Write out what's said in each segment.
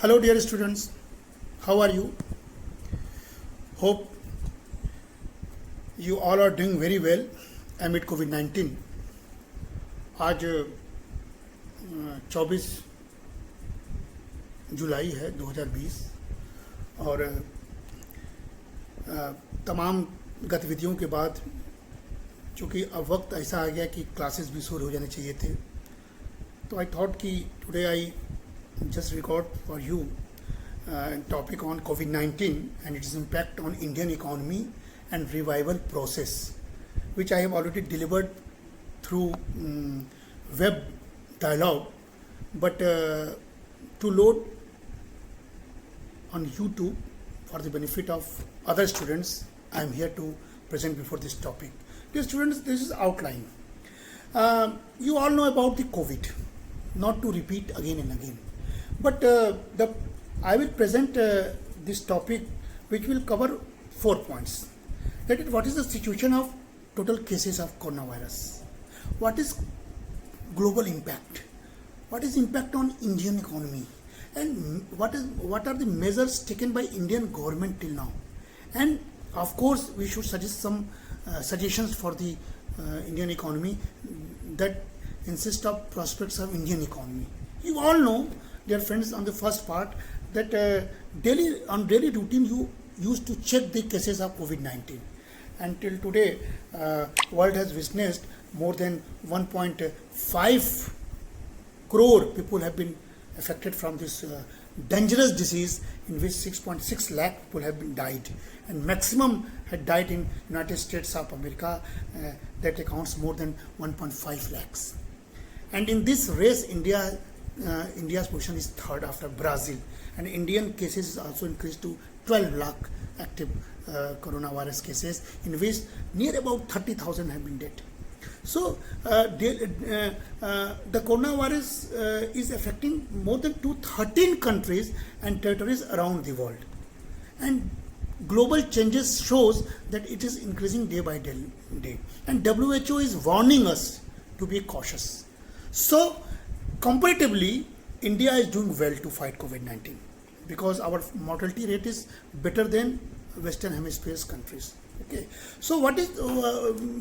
Hello dear students, how are you? Hope you all are doing very well amid COVID-19. आज 24 जुलाई है 2020 और तमाम गतिविधियों के बाद चूँकि अब वक्त ऐसा आ गया कि क्लासेस भी शुरू हो जाने चाहिए थे, तो आई थॉट कि today I just record for you topic on COVID-19 and its impact on Indian economy and revival process, which I have already delivered through web dialogue, but to load on YouTube for the benefit of other students, I am here to present before this topic. Dear students, this is outline. You all know about the COVID, not to repeat again and again. But I will present this topic which will cover 4 points. That is, what is the situation of total cases of coronavirus? What is global impact? What is impact on Indian economy? And what are the measures taken by Indian government till now? And of course, we should suggest some suggestions for the Indian economy that insist of prospects of Indian economy. You all know, dear friends, on the first part that daily routine you used to check the cases of COVID-19. Until today, world has witnessed more than 1.5 crore people have been affected from this dangerous disease, in which 6.6 lakh people have been died, and maximum had died in United States of America, that accounts more than 1.5 lakhs. And in this race, India's position is third after Brazil, and Indian cases is also increased to 12 lakh active coronavirus cases, in which near about 30,000 have been dead. So the coronavirus is affecting more than 13 countries and territories around the world, and global changes shows that it is increasing day by day, and WHO is warning us to be cautious. So comparatively, India is doing well to fight COVID-19 because our mortality rate is better than Western Hemisphere's countries. Okay, so what is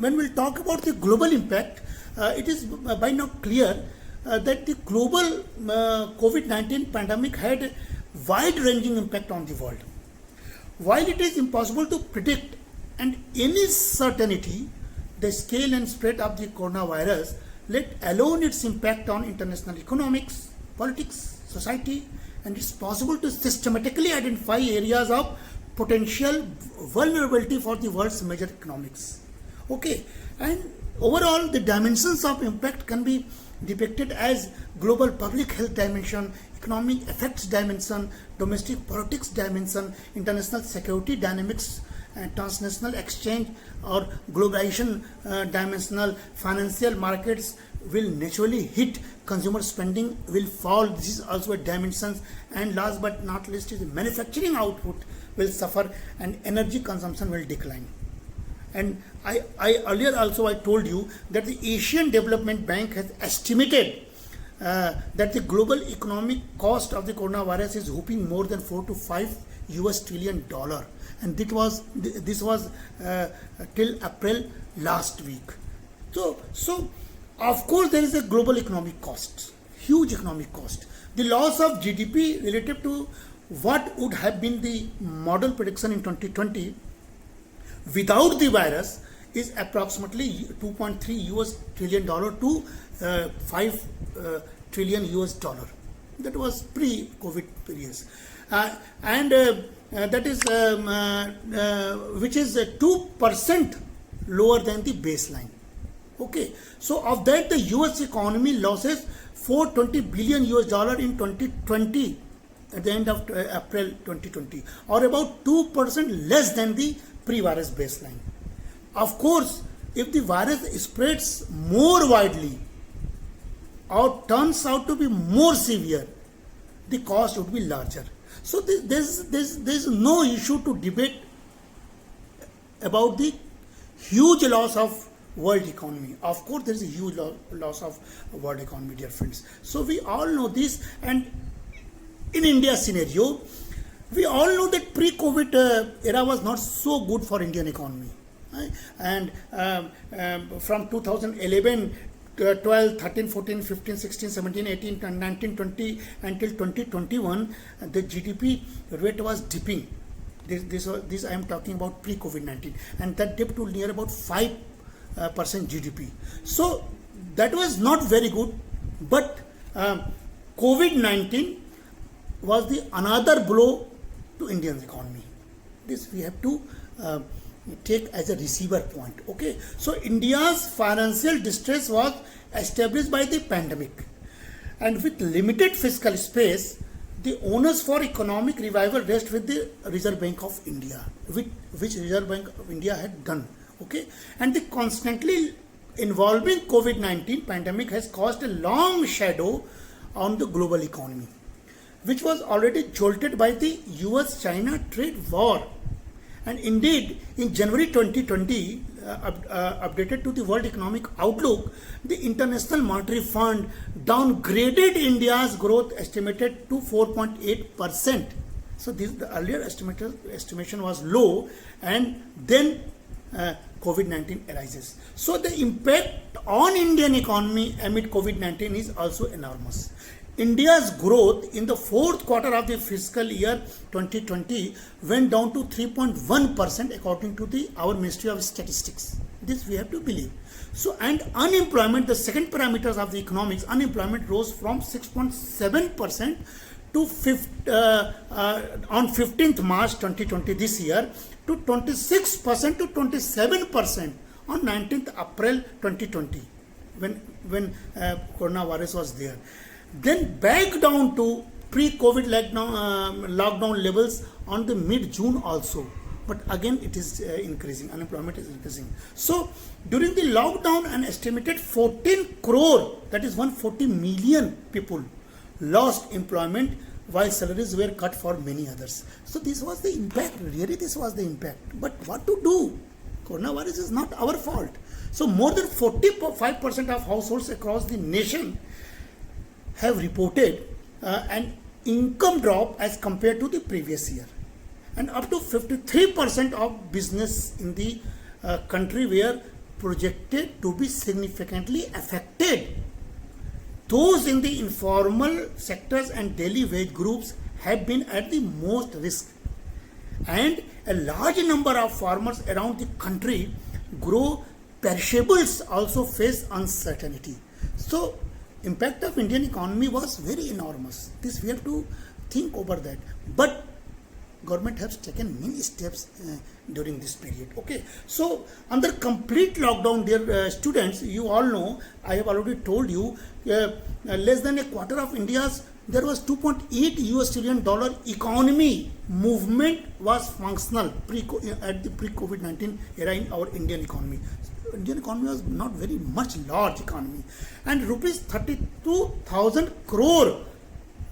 when we talk about the global impact, it is by now clear that the global COVID-19 pandemic had wide-ranging impact on the world. While it is impossible to predict and any certainty the scale and spread of the coronavirus, let alone its impact on international economics, politics, society, and it's possible to systematically identify areas of potential vulnerability for the world's major economics. Okay, and overall the dimensions of impact can be depicted as global public health dimension, economic effects dimension, domestic politics dimension, international security dynamics, transnational exchange or globalization dimensional. Financial markets will naturally hit, consumer spending will fall, this is also a dimension, and last but not least is manufacturing output will suffer and energy consumption will decline. And I earlier also I told you that the Asian Development Bank has estimated that the global economic cost of the coronavirus is whooping more than 4 to 5 US trillion dollar, and this was till April last week. So of course there is a global economic cost, huge economic cost. The loss of GDP relative to what would have been the model prediction in 2020 without the virus is approximately 2.3 US trillion dollar to 5 trillion US dollar. That was pre-COVID periods, and that is which is 2% lower than the baseline. Okay, so of that the US economy losses 420 billion US dollar in 2020 at the end of April 2020, or about 2% less than the pre-virus baseline. Of course, if the virus spreads more widely or turns out to be more severe, the cost would be larger. So there's no issue to debate about the huge loss of world economy. Of course, there is a huge loss of world economy, dear friends. So we all know this, and in India's scenario, we all know that pre-COVID era was not so good for Indian economy. Right? And from 2011, 12, 13, 14, 15, 16, 17, 18, 19, 20 until 2021, the GDP rate was dipping. This I am talking about pre-COVID-19, and that dipped to near about 5% GDP. So that was not very good, but COVID-19 was the another blow to Indian economy. This we have to take as a receiver point. Okay, so India's financial distress was established by the pandemic, and with limited fiscal space, the onus for economic revival rests with the Reserve Bank of India, which Reserve Bank of India had done. Okay, and the constantly involving COVID-19 pandemic has caused a long shadow on the global economy, which was already jolted by the US-China trade war. And indeed, in January 2020, updated to the World Economic Outlook, the International Monetary Fund downgraded India's growth estimated to 4.8%. So the earlier estimation was low, and then COVID-19 arises. So the impact on Indian economy amid COVID-19 is also enormous. India's growth in the fourth quarter of the fiscal year 2020 went down to 3.1% according to our Ministry of Statistics. This we have to believe. So, and unemployment, the second parameters of the economics, unemployment rose from 6.7% to on 15th March 2020 this year to 26% to 27% on 19th April 2020 when coronavirus was there. Then back down to pre-COVID lockdown levels on the mid-June also. But again, it is increasing. Unemployment is increasing. So during the lockdown, an estimated 14 crore, that is 140 million people, lost employment while salaries were cut for many others. So this was the impact. Really, this was the impact. But what to do? Coronavirus is not our fault. So more than 45% of households across the nation have reported an income drop as compared to the previous year, and up to 53% of business in the country were projected to be significantly affected. Those in the informal sectors and daily wage groups have been at the most risk, and a large number of farmers around the country grow perishables also face uncertainty. So impact of Indian economy was very enormous. This we have to think over that. But government has taken many steps during this period. Okay, so under complete lockdown, dear students, you all know, I have already told you, less than a quarter of India's, there was $2.8 trillion economy movement was functional at the pre-COVID-19 era in our Indian economy. Indian economy was not very much large economy, and rupees 32,000 crore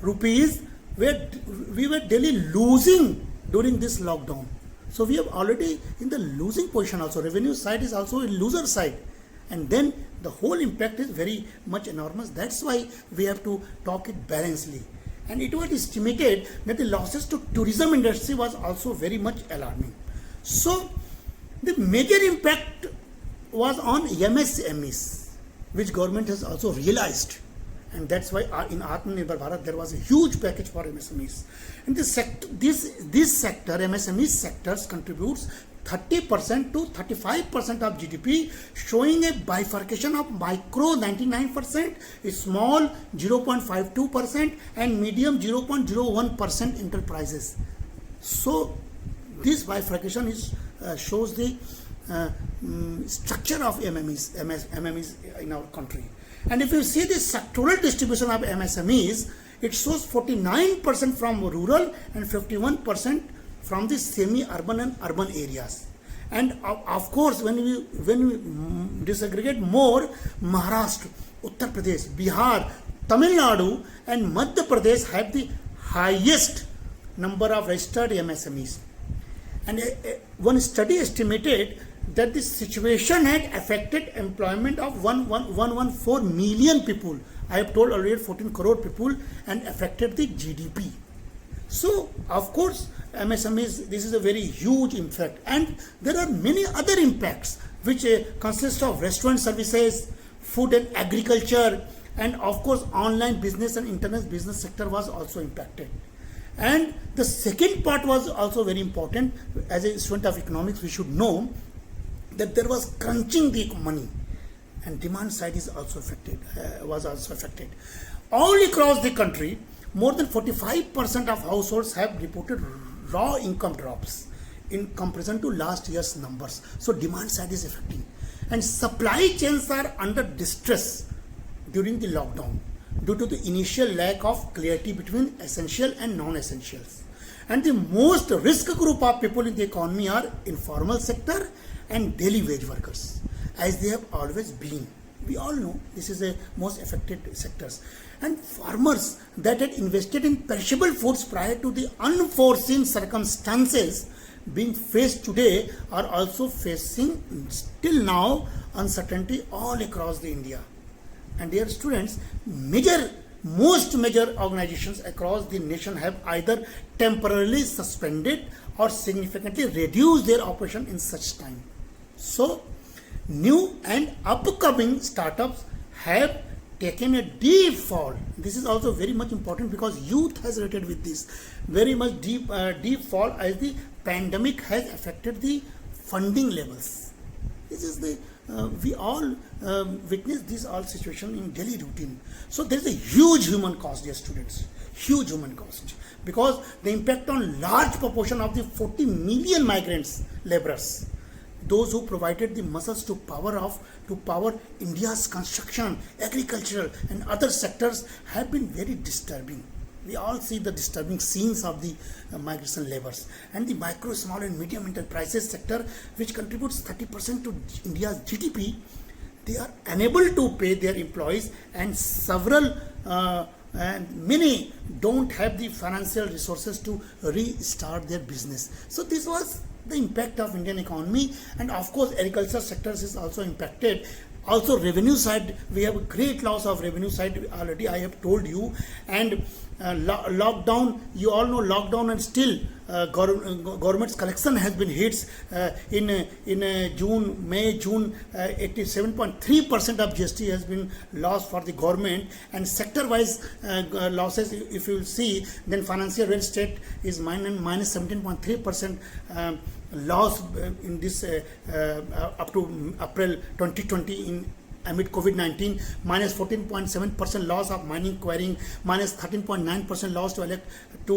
rupees we were daily losing during this lockdown. So we have already in the losing position also. Revenue side is also a loser side, and then the whole impact is very much enormous. That's why we have to talk it balancedly. And it was estimated that the losses to tourism industry was also very much alarming. So the major impact was on MSMEs, which government has also realized, and that's why in Atmanirbhar Bharat there was a huge package for MSMEs. And this sector, MSME sectors contributes 30% to 35% of GDP, showing a bifurcation of micro 99%, small 0.52%, and medium 0.01% enterprises. So this bifurcation shows the structure of MSMEs in our country. And if you see the sectoral distribution of MSMEs, it shows 49% from rural and 51% from the semi-urban and urban areas. And of course, when we disaggregate more, Maharashtra, Uttar Pradesh, Bihar, Tamil Nadu and Madhya Pradesh have the highest number of registered MSMEs. And one study estimated that this situation had affected employment of 114 million people. I have told earlier 14 crore people, and affected the GDP. So, of course, MSMEs, this is a very huge impact, and there are many other impacts which consist of restaurant services, food and agriculture, and of course, online business and internet business sector was also impacted. And the second part was also very important. As a student of economics, we should know that there was crunching the money, and demand side is also affected, was also affected. All across the country, more than 45% of households have reported raw income drops in comparison to last year's numbers. So demand side is affecting, and supply chains are under distress during the lockdown due to the initial lack of clarity between essential and non-essentials. And the most risk group of people in the economy are informal sector and daily wage workers, as they have always been. We all know this is the most affected sectors. And farmers that had invested in perishable foods prior to the unforeseen circumstances being faced today are also facing still now uncertainty all across the India. And dear students, most major organizations across the nation have either temporarily suspended or significantly reduced their operation in such time. So, new and upcoming startups have taken a deep fall. This is also very much important because youth has related with this. Very much deep fall as the pandemic has affected the funding levels. This is the we all witness this all situation in daily routine. So there is a huge human cost, dear students, huge human cost, because the impact on large proportion of the 40 million migrants laborers, those who provided the muscles to power India's construction, agricultural and other sectors, have been very disturbing. We all see the disturbing scenes of the migration laborers. And the micro, small and medium enterprises sector, which contributes 30% to India's GDP, they are unable to pay their employees, and several and many don't have the financial resources to restart their business. So this was the impact of Indian economy. And of course agriculture sectors is also impacted. Also revenue side, we have a great loss of revenue side already, I have told you. And lockdown, you all know lockdown, and still government's collection has been hit in May, June, 87.3% of GST has been lost for the government. And sector wise losses, if you will see, then financial real estate is minus 17.3% loss in this up to April 2020 in amid COVID-19, minus 14.7% loss of mining, quarrying, minus 13.9% loss to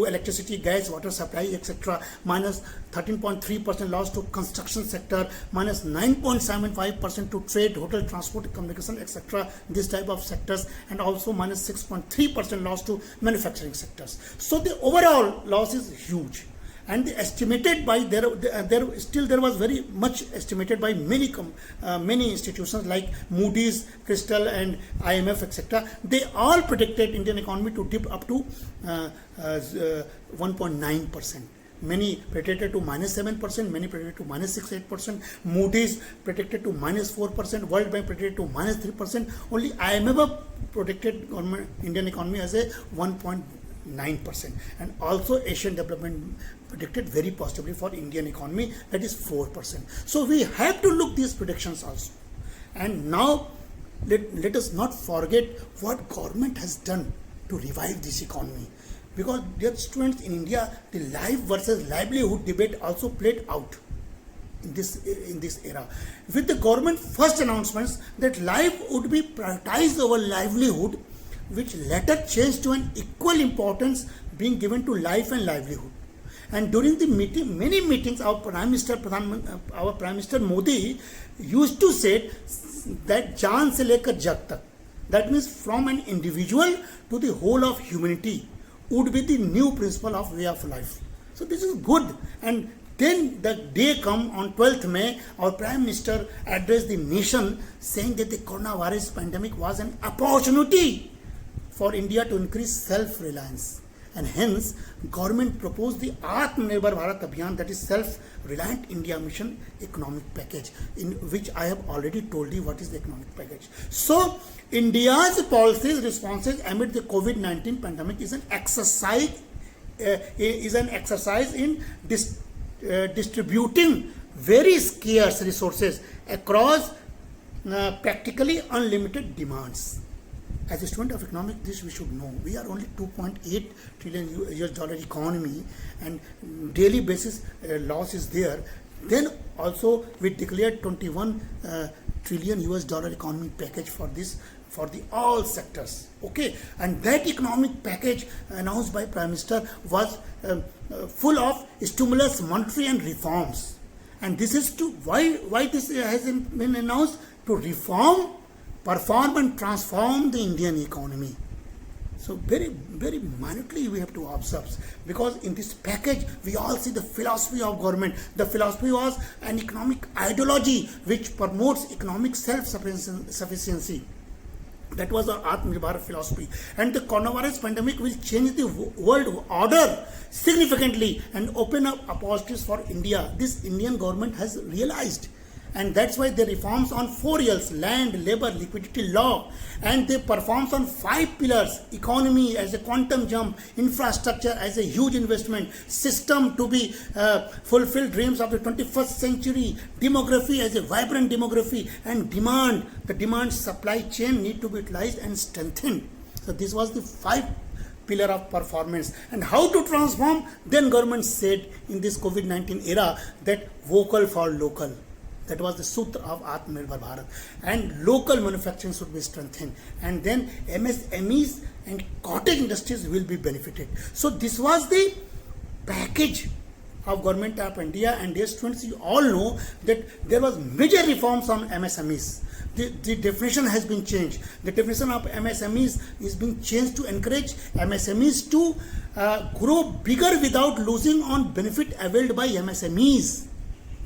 electricity, gas, water supply, etc., minus 13.3% loss to construction sector, minus 9.75% to trade, hotel, transport, communication, etc., this type of sectors, and also minus 6.3% loss to manufacturing sectors. So the overall loss is huge. And the estimated by there was very much estimated by many institutions like Moody's, Crystal, and IMF, etc. They all predicted Indian economy to dip up to 1.9%. Many predicted to minus 7%, many predicted to minus 6.8%. Moody's predicted to minus 4%, World Bank predicted to minus 3%. Only IMF predicted Indian economy as a 1.9%. And also Asian Development predicted very positively for Indian economy, that is 4%. So we have to look these predictions also. And now let us not forget what government has done to revive this economy. Because dear students, in India, the life versus livelihood debate also played out in this era. With the government first announcements that life would be prioritized over livelihood, which later changed to an equal importance being given to life and livelihood. And during the many meetings, our Prime Minister Modi used to say that "Jaan se lekar jag tak," that means from an individual to the whole of humanity, would be the new principle of way of life. So this is good. And then the day come on 12th May, our Prime Minister addressed the nation saying that the coronavirus pandemic was an opportunity for India to increase self-reliance. And hence, government proposed the Atmanirbhar Bharat Abhiyan, that is Self-Reliant India Mission economic package, in which I have already told you what is the economic package. So, India's policies responses amid the COVID-19 pandemic is an exercise is an exercise in distributing very scarce resources across practically unlimited demands. As a student of economics, this we should know. We are only 2.8 trillion US dollar economy, and daily basis loss is there. Then also we declared 21 trillion US dollar economic package for this, for the all sectors. Okay, and that economic package announced by Prime Minister was full of stimulus, monetary and reforms. And this is to why this has been announced, to reform, perform and transform the Indian economy. So very minutely we have to observe, because in this package we all see the philosophy of government. The philosophy was an economic ideology which promotes economic self-sufficiency. That was our Atmanirbhar philosophy. And the coronavirus pandemic will change the world order significantly and open up opportunities for India. This Indian government has realized. And that's why they reforms on 4 years: land, labor, liquidity, law. And they performs on 5 pillars: economy as a quantum jump, infrastructure as a huge investment, system to be fulfill dreams of the 21st century, demography as a vibrant demography, and demand. The demand supply chain need to be utilized and strengthened. So this was the 5 pillar of performance. And how to transform? Then government said in this COVID-19 era that vocal for local. That was the sutra of Atmanirbhar Bharat. And local manufacturing should be strengthened. And then MSMEs and cottage industries will be benefited. So this was the package of Government of India. And dear students, you all know that there was major reforms on MSMEs. The definition has been changed. The definition of MSMEs is being changed to encourage MSMEs to grow bigger without losing on benefit availed by MSMEs.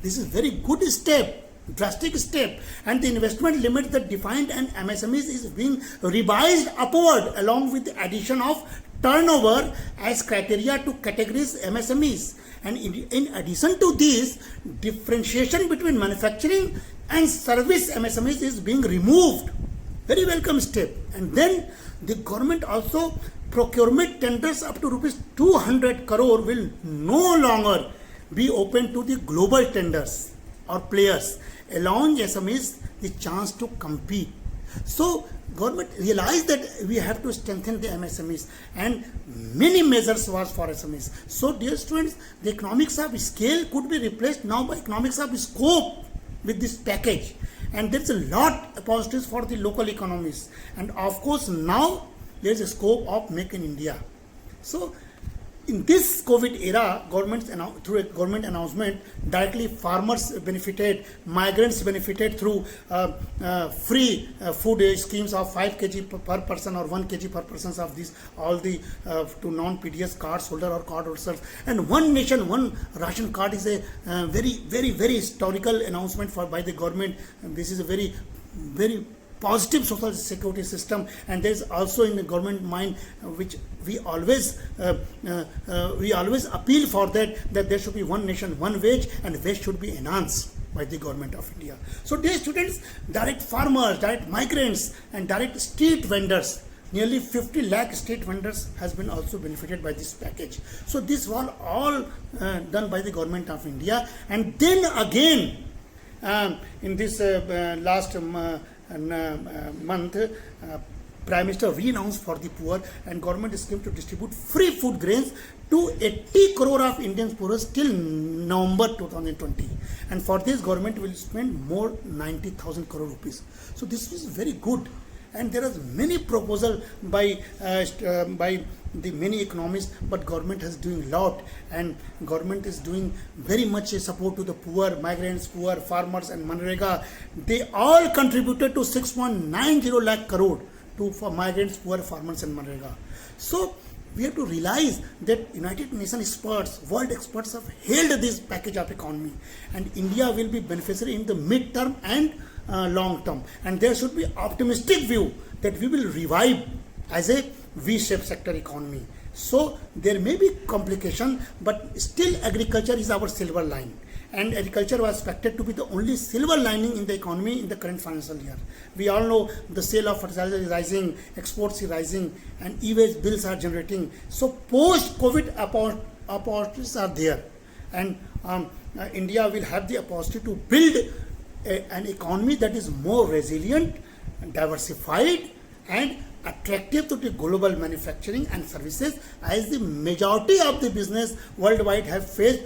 This is very good step, drastic step, and the investment limit that defined and MSMEs is being revised upward along with the addition of turnover as criteria to categories MSMEs. And in addition to this, differentiation between manufacturing and service MSMEs is being removed. Very welcome step. And then the government also procurement tenders up to rupees 200 crore will no longer be open to the global tenders or players, allowing SMEs the chance to compete. So government realized that we have to strengthen the MSMEs, and many measures was for SMEs. So dear students, the economics of scale could be replaced now by economics of scope with this package. And there's a lot of positives for the local economies. And of course now there's a scope of Make in India. So in this COVID era, through a government announcement, directly farmers benefited, migrants benefited through free food schemes of 5 kg per person or 1 kg per person of these, all the to non-PDS cards holder or card holders. And one nation, one ration card is a very historical announcement by the government. And this is a very positive social security system, and there is also in the government mind which we always appeal for, that there should be one nation, one wage, and wage should be enhanced by the government of India. So dear students, direct farmers, direct migrants, and direct street vendors, nearly 50 lakh street vendors has been also benefited by this package. So this was all done by the government of India. And then again in this last month, Prime Minister re-announced for the poor and government scheme to distribute free food grains to 80 crore of Indian poor till November 2020. And for this, government will spend more 90,000 crore rupees. So this is very good. And there are many proposals by the many economists, but government is doing a lot, and government is doing very much support to the poor, migrants, poor, farmers, and Manrega. They all contributed to 6.90 lakh crore for migrants, poor, farmers, and Manrega. So we have to realize that United Nations experts, world experts have hailed this package of economy, and India will be beneficiary in the mid-term and long term. And there should be optimistic view that we will revive as a V-shaped sector economy. So there may be complication, but still agriculture is our silver line. and agriculture was expected to be the only silver lining in the economy in the current financial year. We all know the sale of fertilizer is rising, exports is rising, and e-waste bills are generating. So post-COVID opportunities are there, and India will have the opportunity to build an economy that is more resilient, diversified, and attractive to the global manufacturing and services, as the majority of the business worldwide have faced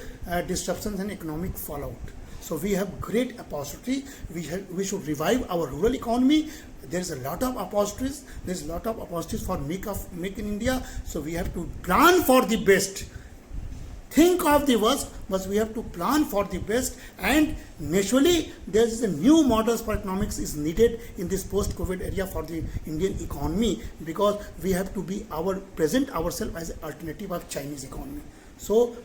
disruptions and economic fallout. So we have great opportunity. We should revive our rural economy. There is a lot of opportunities. There is a lot of opportunities for make in India. So we have to plan for the best. Think of the worst, but we have to plan for the best, and naturally there is a new models for economics is needed in this post-COVID area for the Indian economy, because we have to be present ourselves as an alternative of Chinese economy. So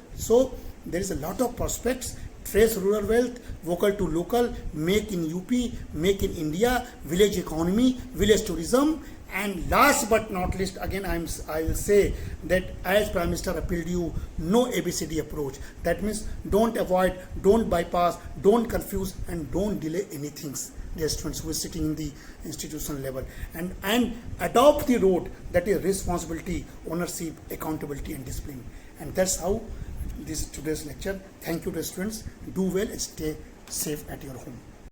there is a lot of prospects. Trace rural wealth, vocal to local, make in UP, make in India, village economy, village tourism. And last but not least, again I will say that as Prime Minister appealed to you, no ABCD approach. That means don't avoid, don't bypass, don't confuse, and don't delay anything. Dear students who are sitting in the institutional level, and adopt the road that is responsibility, ownership, accountability, and discipline. And that's how this is today's lecture. Thank you to students. Do well and stay safe at your home.